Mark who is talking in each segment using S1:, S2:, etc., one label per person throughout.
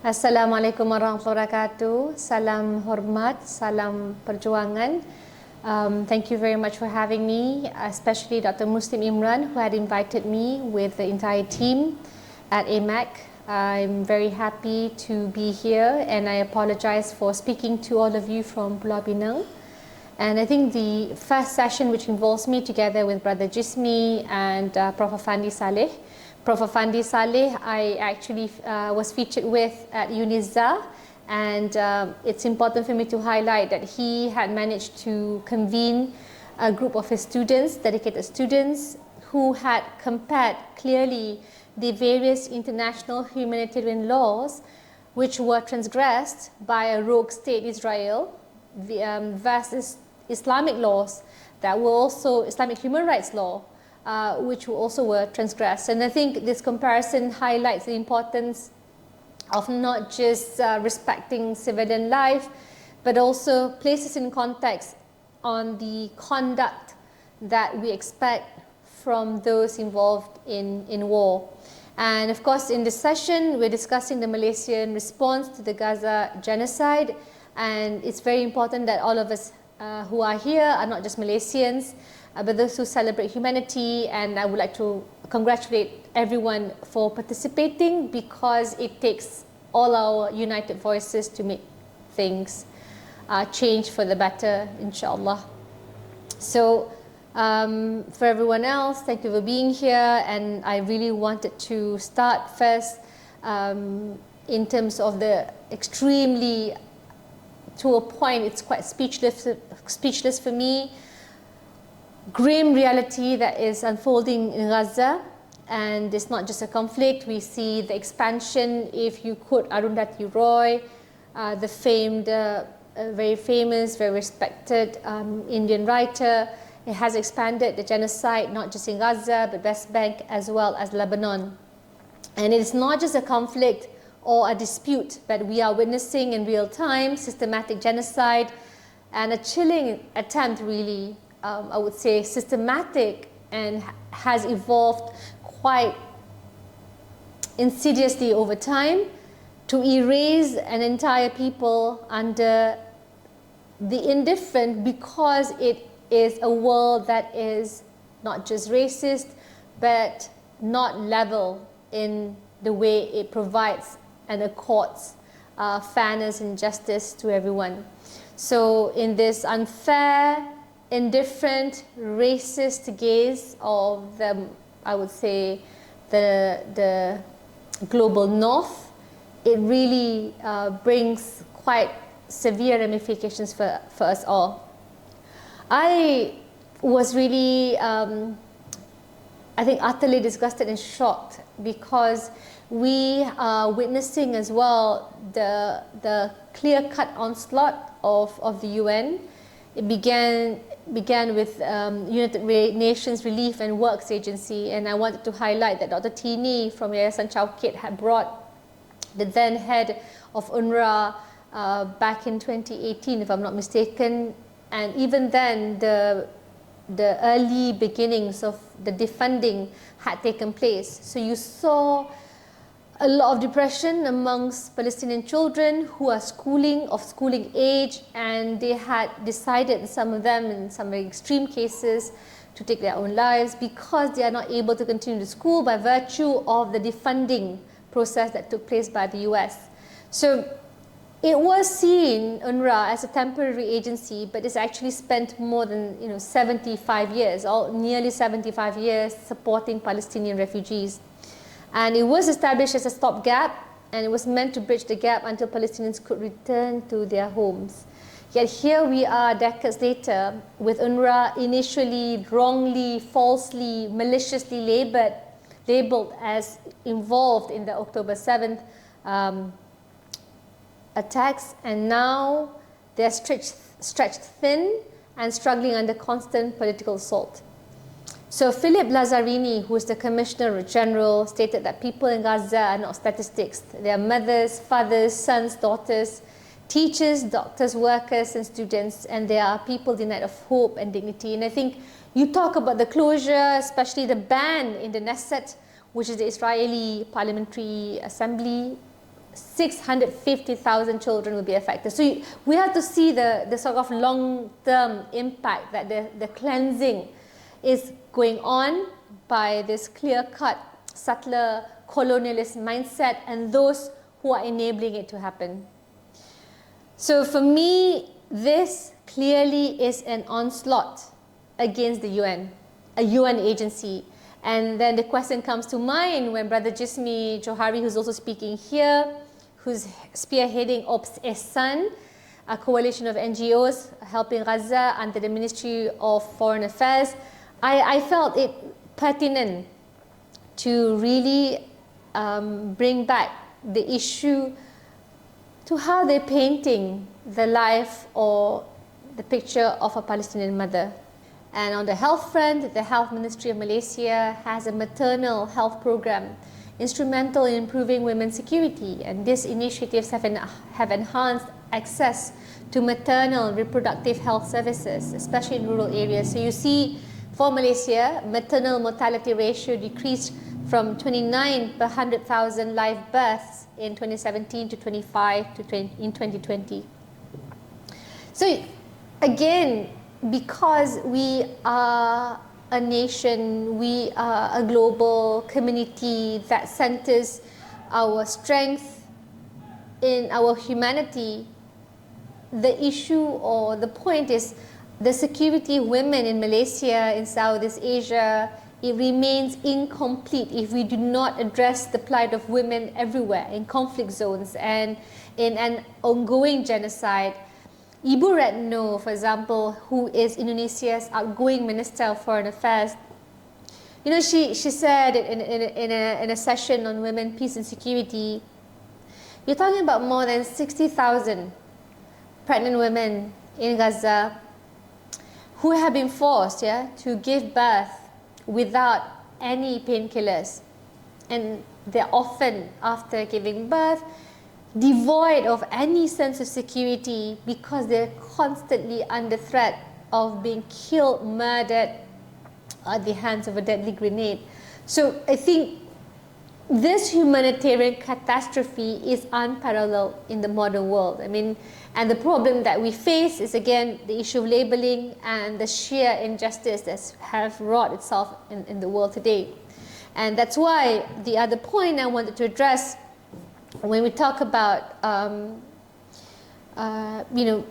S1: Assalamualaikum warahmatullahi wabarakatuh. Salam hormat, salam perjuangan. Thank you very much for having me, especially Dr. Muslim Imran, who had invited me with the entire team at AMEC. I'm very happy to be here, and I apologize for speaking to all of you from Pulau Pinang. And I think the first session, which involves me together with Brother Jismi and Prof. Afandi Saleh. Prof. Afandi Saleh, I actually was featured with at Izzah, and it's important for me to highlight that he had managed to convene a group of his students, dedicated students, who had compared clearly the various international humanitarian laws which were transgressed by a rogue state, Israel, versus Islamic laws that were also Islamic human rights law, which also were transgressed. And I think this comparison highlights the importance of not just respecting civilian life, but also places in context on the conduct that we expect from those involved in war. And of course, in this session, we're discussing the Malaysian response to the Gaza genocide. And it's very important that all of us who are here are not just Malaysians, but those who celebrate humanity. And I would like to congratulate everyone for participating, because it takes all our united voices to make things change for the better, inshallah. So for everyone else, thank you for being here. And I really wanted to start first in terms of the extremely, to a point, it's quite speechless for me, grim reality that is unfolding in Gaza. And it's not just a conflict. We see the expansion. If you quote Arundhati Roy, the famed, very famous, very respected Indian writer, it has expanded the genocide not just in Gaza but West Bank as well as Lebanon. And it's not just a conflict or a dispute, but we are witnessing in real time systematic genocide and a chilling attempt, really, I would say systematic, and has evolved quite insidiously over time to erase an entire people under the indifferent, because it is a world that is not just racist but not level in the way it provides and accords fairness and justice to everyone. So in this unfair, indifferent, racist gaze of the, I would say, the global north, it really brings quite severe ramifications for us all. I was really, I think, utterly disgusted and shocked, because we are witnessing as well the clear-cut onslaught of the UN. It began with United Nations Relief and Works Agency, and I wanted to highlight that Dr. Tini from Yayasan Chowkit had brought the then head of UNRWA back in 2018, if I'm not mistaken. And even then, the early beginnings of the defunding had taken place. So you saw a lot of depression amongst Palestinian children who are schooling age, and they had decided, some of them in some very extreme cases, to take their own lives because they are not able to continue to school by virtue of the defunding process that took place by the US. So it was seen, UNRWA, as a temporary agency, but it's actually spent more than 75 years, nearly 75 years, supporting Palestinian refugees. And it was established as a stopgap, and it was meant to bridge the gap until Palestinians could return to their homes. Yet here we are decades later, with UNRWA initially wrongly, falsely, maliciously labeled as involved in the October 7th attacks, and now they're stretched thin and struggling under constant political assault. So Philip Lazzarini, who is the Commissioner General, stated that people in Gaza are not statistics. They are mothers, fathers, sons, daughters, teachers, doctors, workers, and students, and they are people denied of hope and dignity. And I think you talk about the closure, especially the ban in the Knesset, which is the Israeli Parliamentary Assembly, 650,000 children will be affected. So we have to see the sort of long-term impact that the cleansing is going on by this clear-cut, subtler colonialist mindset and those who are enabling it to happen. So for me, this clearly is an onslaught against the UN, a UN agency. And then the question comes to mind when Brother Jismi Johari, who's also speaking here, who's spearheading Ops Ehsan, a coalition of NGOs helping Gaza under the Ministry of Foreign Affairs. I felt it pertinent to really bring back the issue to how they're painting the life or the picture of a Palestinian mother. And on the health front, the Health Ministry of Malaysia has a maternal health program instrumental in improving women's security. And these initiatives have enhanced access to maternal reproductive health services, especially in rural areas. So you see, for Malaysia, maternal mortality ratio decreased from 29 per 100,000 live births in 2017 to 25 in 2020. So again, because we are a nation, we are a global community that centers our strength in our humanity, the issue or the point is the security of women in Malaysia, in Southeast Asia, it remains incomplete if we do not address the plight of women everywhere in conflict zones and in an ongoing genocide. Ibu Retno, for example, who is Indonesia's outgoing Minister of Foreign Affairs, you know, she said in a session on women, peace and security, you're talking about more than 60,000 pregnant women in Gaza who have been forced to give birth without any painkillers. And they're often, after giving birth, devoid of any sense of security because they're constantly under threat of being killed, murdered at the hands of a deadly grenade. So I think this humanitarian catastrophe is unparalleled in the modern world. I mean, and the problem that we face is again the issue of labeling and the sheer injustice that has wrought itself in the world today. And that's why the other point I wanted to address when we talk about you know,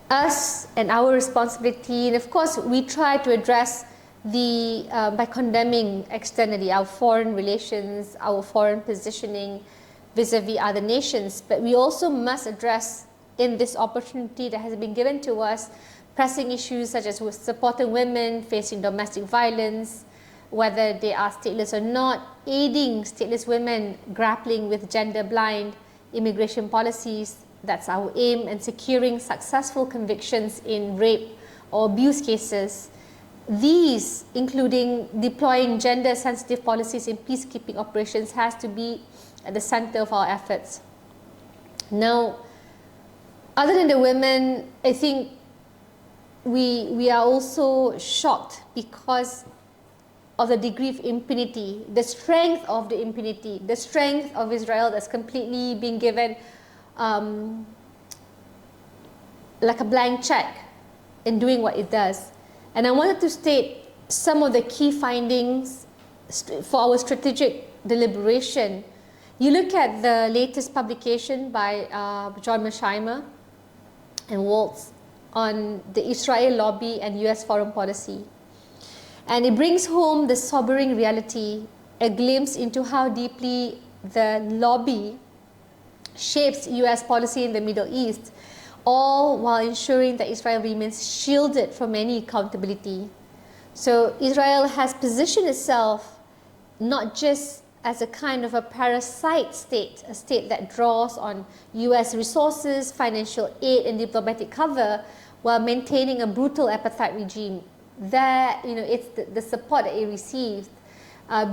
S1: us and our responsibility, and of course we try to address the by condemning externally our foreign relations, our foreign positioning vis-a-vis other nations, but we also must address in this opportunity that has been given to us pressing issues such as supporting women facing domestic violence, whether they are stateless or not, aiding stateless women grappling with gender-blind immigration policies, that's our aim, and securing successful convictions in rape or abuse cases. These, including deploying gender-sensitive policies in peacekeeping operations, has to be at the center of our efforts. Now, other than the women, I think we are also shocked because of the degree of impunity, the strength of the impunity, the strength of Israel that's completely been given like a blank check in doing what it does. And I wanted to state some of the key findings for our strategic deliberation. You look at the latest publication by John Mearsheimer and Waltz on the Israel lobby and US foreign policy. And it brings home the sobering reality, a glimpse into how deeply the lobby shapes US policy in the Middle East, all while ensuring that Israel remains shielded from any accountability. So Israel has positioned itself not just as a kind of a parasite state, a state that draws on US resources, financial aid and diplomatic cover while maintaining a brutal apartheid regime. That, you know, it's the support that it received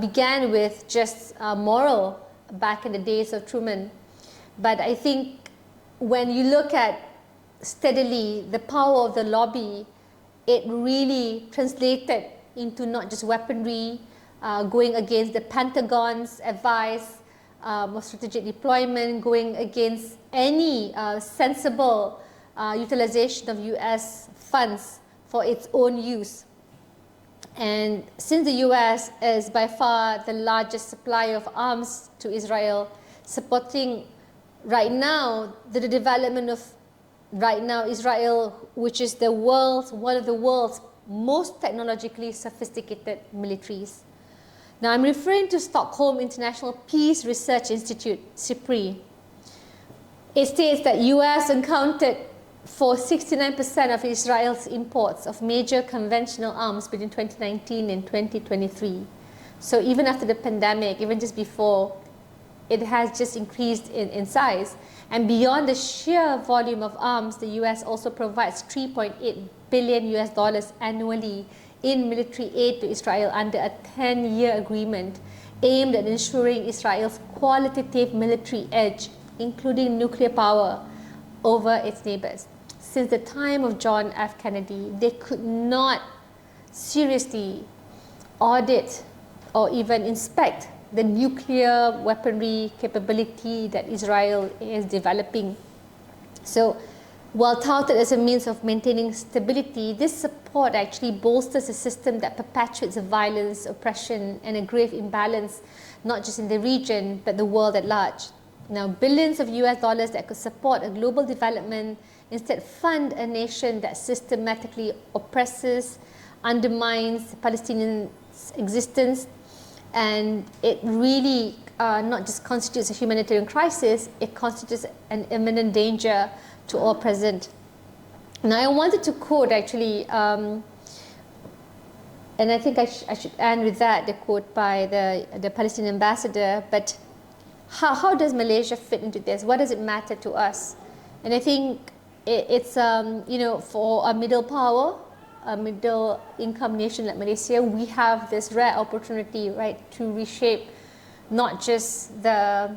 S1: began with just moral back in the days of Truman. But I think when you look at steadily the power of the lobby, it really translated into not just weaponry, going against the Pentagon's advice, or strategic deployment, going against any sensible utilization of US funds for its own use. And since the US is by far the largest supplier of arms to Israel, supporting right now the development of Israel, which is one of the world's most technologically sophisticated militaries. Now I'm referring to Stockholm International Peace Research Institute, SIPRI. It states that US accounted for 69% of Israel's imports of major conventional arms between 2019 and 2023. So even after the pandemic, even just before, it has just increased in size. And beyond the sheer volume of arms, the US also provides $3.8 billion annually in military aid to Israel under a 10-year agreement aimed at ensuring Israel's qualitative military edge, including nuclear power, over its neighbors. Since the time of John F. Kennedy, they could not seriously audit or even inspect the nuclear weaponry capability that Israel is developing. So, while touted as a means of maintaining stability, this support actually bolsters a system that perpetuates violence, oppression, and a grave imbalance, not just in the region, but the world at large. Now, billions of US dollars that could support a global development instead fund a nation that systematically oppresses, undermines Palestinians' existence, and it really not just constitutes a humanitarian crisis, it constitutes an imminent danger to all present. Now, I wanted to quote actually, and I think I should end with that, the quote by the Palestinian ambassador, but how does Malaysia fit into this? What does it matter to us? And I think it's, for a middle power, a middle income nation like Malaysia, we have this rare opportunity, right, to reshape not just the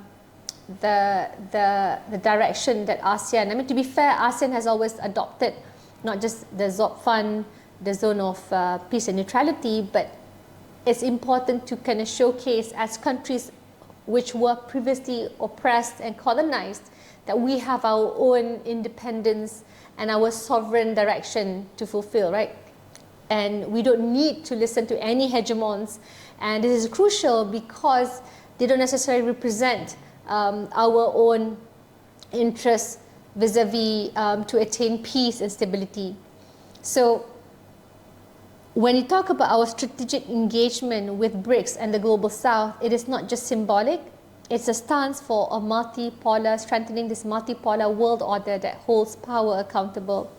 S1: direction that ASEAN, I mean, to be fair, ASEAN has always adopted not just the ZOP fund, the zone of peace and neutrality, but it's important to kind of showcase as countries which were previously oppressed and colonized, that we have our own independence and our sovereign direction to fulfill, right? And we don't need to listen to any hegemons. And this is crucial because they don't necessarily represent our own interests vis-a-vis to attain peace and stability. So when you talk about our strategic engagement with BRICS and the Global South, it is not just symbolic, it's a stance for a multipolar, strengthening this multipolar world order that holds power accountable.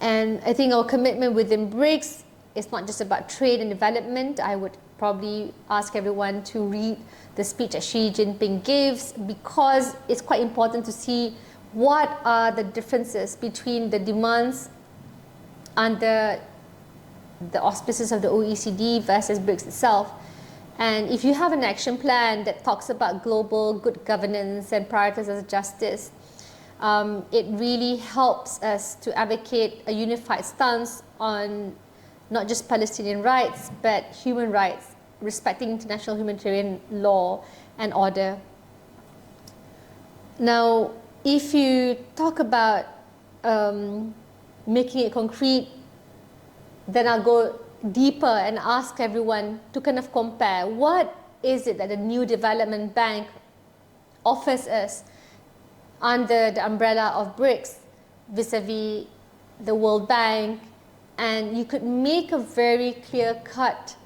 S1: And I think our commitment within BRICS is not just about trade and development. I would probably ask everyone to read the speech that Xi Jinping gives, because it's quite important to see what are the differences between the demands under the auspices of the OECD versus BRICS itself. And if you have an action plan that talks about global good governance and prioritizes justice, it really helps us to advocate a unified stance on not just Palestinian rights, but human rights, respecting international humanitarian law and order. Now, if you talk about making it concrete, then I'll go deeper and ask everyone to kind of compare what is it that the new development bank offers us under the umbrella of BRICS vis-a-vis the World Bank, and you could make a very clear-cut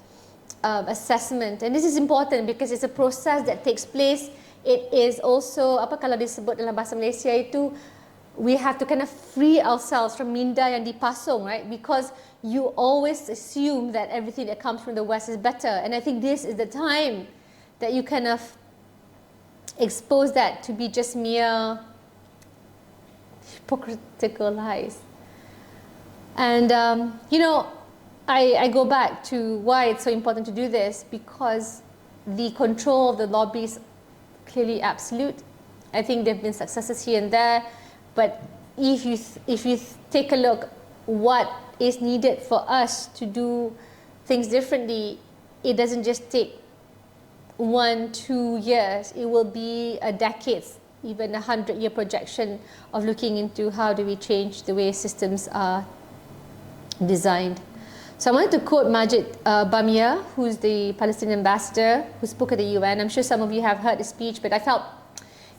S1: assessment. And this is important because it's a process that takes place. It is also, apa kalau disebut dalam bahasa Malaysia itu, we have to kind of free ourselves from minda yang dipasung, right? Because you always assume that everything that comes from the West is better. And I think this is the time that you kind of expose that to be just mere hypocritical lies. And, I go back to why it's so important to do this, because the control of the lobby is clearly absolute. I think there have been successes here and there, but if you take a look what is needed for us to do things differently, it doesn't just take 1, 2 years. It will be a decade, even a 100-year projection of looking into how do we change the way systems are designed. So I wanted to quote Majid Bamia, who's the Palestinian ambassador, who spoke at the UN. I'm sure some of you have heard his speech, but I felt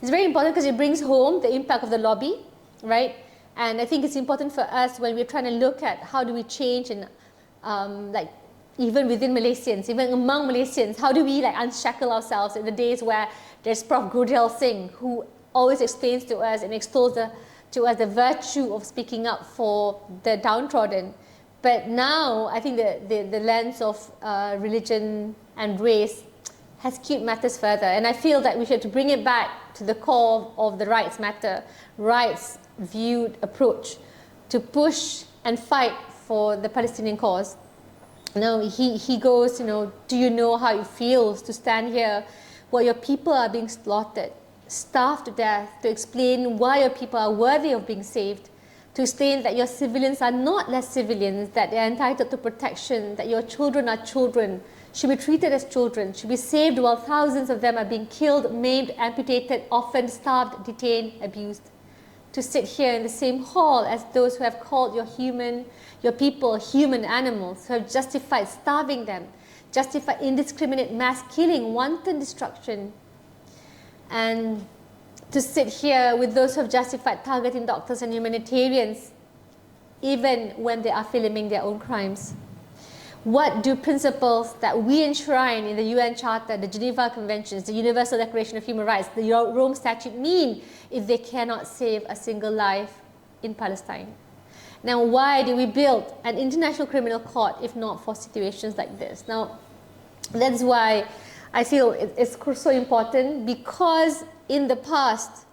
S1: it's very important because it brings home the impact of the lobby, right? And I think it's important for us when we're trying to look at how do we change, and like even within Malaysians, even among Malaysians, how do we like unshackle ourselves in the days where there's Prof. Gurdel Singh, who always explains to us and extols to us the virtue of speaking up for the downtrodden. But now I think the lens of religion and race has skewed matters further. And I feel that we should bring it back to the core of the rights matter, rights viewed approach to push and fight for the Palestinian cause. Now he goes, you know, do you know how it feels to stand here while your people are being slaughtered, starved to death, to explain why your people are worthy of being saved, to explain that your civilians are not less civilians, that they are entitled to protection, that your children are children, should be treated as children, should be saved while thousands of them are being killed, maimed, amputated, often starved, detained, abused. To sit here in the same hall as those who have called your people human animals, who have justified starving them, justified indiscriminate mass killing, wanton destruction, and to sit here with those who have justified targeting doctors and humanitarians, even when they are filming their own crimes. What do principles that we enshrine in the UN Charter, the Geneva Conventions, the Universal Declaration of Human Rights, the Rome Statute mean if they cannot save a single life in Palestine? Now, why do we build an international criminal court if not for situations like this? Now, that's why I feel it's so important, because in the past,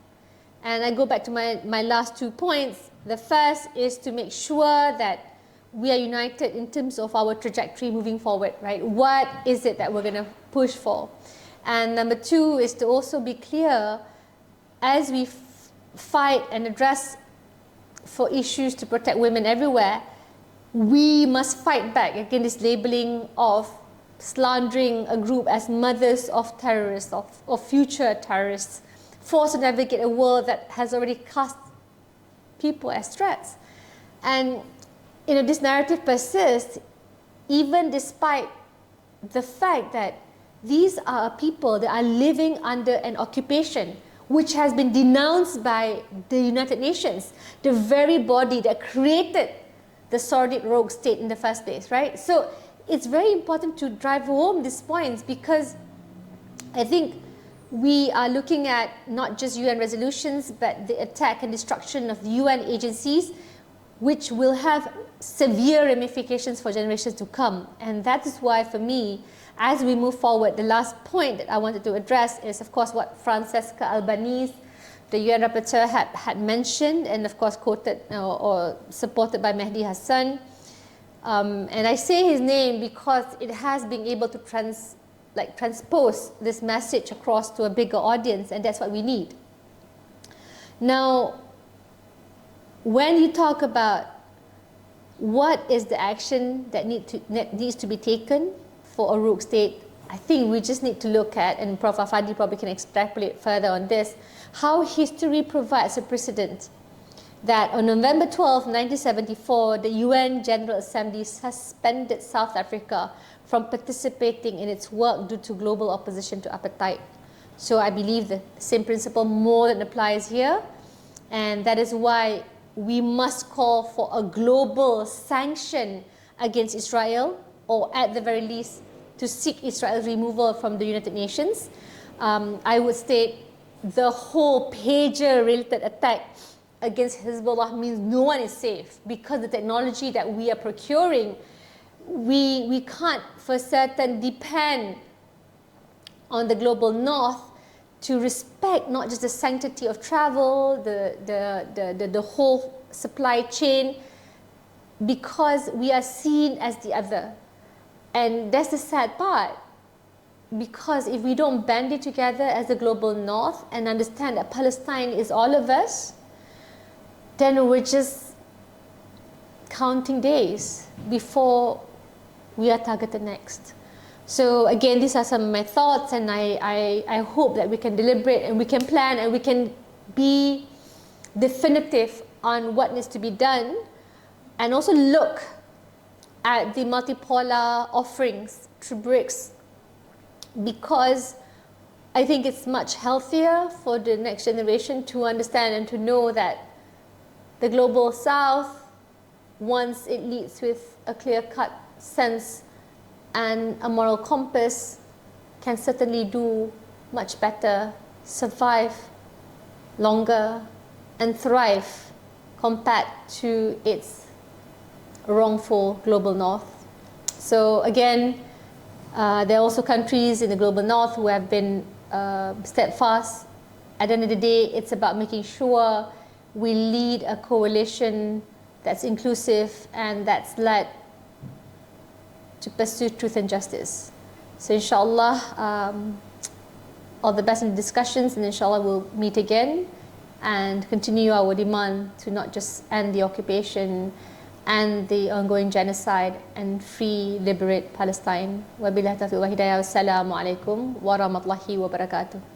S1: and I go back to my last 2 points, the first is to make sure that we are united in terms of our trajectory moving forward, right? What is it that we're going to push for? And number 2 is to also be clear as we fight and address for issues to protect women everywhere, we must fight back against this labeling of slandering a group as mothers of terrorists, of future terrorists, forced to navigate a world that has already cast people as threats. And you know, this narrative persists even despite the fact that these are people that are living under an occupation which has been denounced by the United Nations, the very body that created the sordid rogue state in the first place, right? So it's very important to drive home these points, because I think we are looking at not just UN resolutions, but the attack and destruction of UN agencies, which will have severe ramifications for generations to come. And that is why, for me, as we move forward, the last point that I wanted to address is, of course, what Francesca Albanese, the UN rapporteur, had mentioned, and of course quoted or supported by Mehdi Hassan. And I say his name because it has been able to transpose this message across to a bigger audience, and that's what we need. Now, when you talk about what is the action that needs to be taken for a rogue state, I think we just need to look at, and Prof. Afandi probably can extrapolate further on this, how history provides a precedent that on November 12, 1974, the UN General Assembly suspended South Africa from participating in its work due to global opposition to apartheid. So I believe the same principle more than applies here, and that is why we must call for a global sanction against Israel, or at the very least to seek Israel's removal from the United Nations. I would state the whole pager-related attack against Hezbollah means no one is safe, because the technology that we are procuring, we can't for certain depend on the global north to respect not just the sanctity of travel, the whole supply chain, because we are seen as the other. And that's the sad part, because if we don't band it together as the global north and understand that Palestine is all of us, then we're just counting days before we are targeted next. So again, these are some of my thoughts, and I hope that we can deliberate and we can plan and we can be definitive on what needs to be done, and also look at the multipolar offerings through BRICS, because I think it's much healthier for the next generation to understand and to know that the global south, once it leads with a clear-cut sense and a moral compass, can certainly do much better, survive longer, and thrive compared to its wrongful global north. So again, there are also countries in the global north who have been steadfast. At the end of the day, it's about making sure we lead a coalition that's inclusive and that's led to pursue truth and justice. So inshallah, all the best in the discussions, and inshallah we'll meet again and continue our demand to not just end the occupation and the ongoing genocide and free, liberate Palestine. Wabillahi taufiq wa hidayah. Wassalamu alaikum warahmatullahi wabarakatuh.